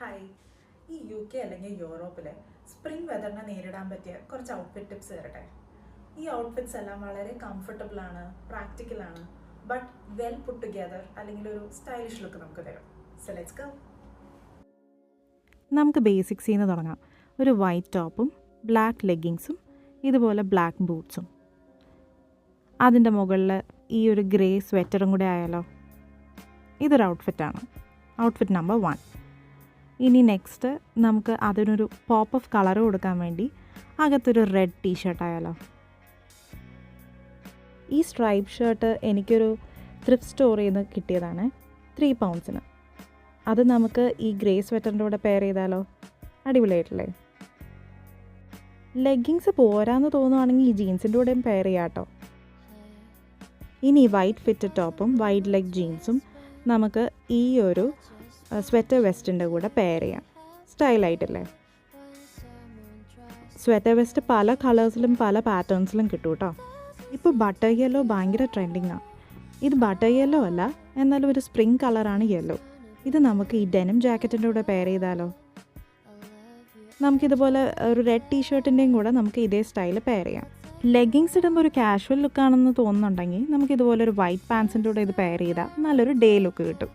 Hi. ഈ UK അല്ലെങ്കിൽ യൂറോപ്പിലെ സ്പ്രിംഗ് വെതറിനെ നേരിടാൻ പറ്റിയ കുറച്ച് ഔട്ട്ഫിറ്റ് ടിപ്സ് തരട്ടെ. ഈ ഔട്ട്ഫിറ്റ്സ് എല്ലാം വളരെ കംഫർട്ടബിൾ ആണ്, പ്രാക്ടിക്കൽ ആണ്, ബട്ട് വെൽ പുട്ട് ടുഗെദർ അല്ലെങ്കിൽ ഒരു സ്റ്റൈലിഷ് ലുക്ക് നമുക്ക് തരും. So let's go. നമുക്ക് ബേസിക്സിൽ നിന്ന് തുടങ്ങാം. ഒരു വൈറ്റ് ടോപ്പും ബ്ലാക്ക് ലെഗിങ്സും ഇതുപോലെ ബ്ലാക്ക് ബൂട്ട്സും, അതിൻ്റെ മുകളിൽ ഈ ഒരു ഗ്രേ സ്വെറ്ററും കൂടെ ആയാലോ. ഇതൊരു ഔട്ട്ഫിറ്റാണ്, ഔട്ട്ഫിറ്റ് നമ്പർ 1. ഇനി നെക്സ്റ്റ് നമുക്ക് അതിനൊരു പോപ്പ് ഓഫ് കളർ കൊടുക്കാൻ വേണ്ടി അകത്തൊരു റെഡ് ടീഷർട്ട് ആയാലോ. ഈ സ്ട്രൈപ്പ് ഷർട്ട് എനിക്കൊരു ത്രിഫ്റ്റ് സ്റ്റോറിൽ നിന്ന് കിട്ടിയതാണ്, 3 poundsന്. അത് നമുക്ക് ഈ ഗ്രേ സ്വെറ്ററിൻ്റെ കൂടെ പെയർ ചെയ്താലോ, അടിപൊളിയായിട്ടില്ലേ. ലെഗിങ്സ് പോരാന്ന് തോന്നുവാണെങ്കിൽ ഈ ജീൻസിൻ്റെ കൂടെയും പെയർ ചെയ്യാം കേട്ടോ. ഇനി വൈറ്റ് ഫിറ്റഡ് ടോപ്പും വൈറ്റ് ലെഗ് ജീൻസും നമുക്ക് ഈ ഒരു സ്വെറ്റർ വെസ്റ്റിൻ്റെ കൂടെ പെയർ ചെയ്യാം. സ്റ്റൈലായിട്ടില്ലേ. സ്വെറ്റർ വെസ്റ്റ് പല കളേഴ്സിലും പല പാറ്റേൺസിലും കിട്ടും കേട്ടോ. ഇപ്പോൾ ബട്ടർ യെല്ലോ ഭയങ്കര ട്രെൻഡിങ്ങാണ്. ഇത് ബട്ടർ യെല്ലോ അല്ല, എന്നാലും ഒരു സ്പ്രിംഗ് കളറാണ് യെല്ലോ. ഇത് നമുക്ക് ഈ ഡെനിം ജാക്കറ്റിൻ്റെ കൂടെ പെയർ ചെയ്താലോ. നമുക്കിതുപോലെ ഒരു റെഡ് ടീഷർട്ടിൻ്റെയും കൂടെ നമുക്ക് ഇതേ സ്റ്റൈൽ പെയർ ചെയ്യാം. ലെഗിങ്സ് ഇടുമ്പോൾ ഒരു കാഷ്വൽ ലുക്കാണെന്ന് തോന്നുന്നുണ്ടെങ്കിൽ നമുക്കിതുപോലെ ഒരു വൈറ്റ് പാൻസിൻ്റെ കൂടെ ഇത് പെയർ ചെയ്താൽ നല്ലൊരു ഡേ ലുക്ക് കിട്ടും.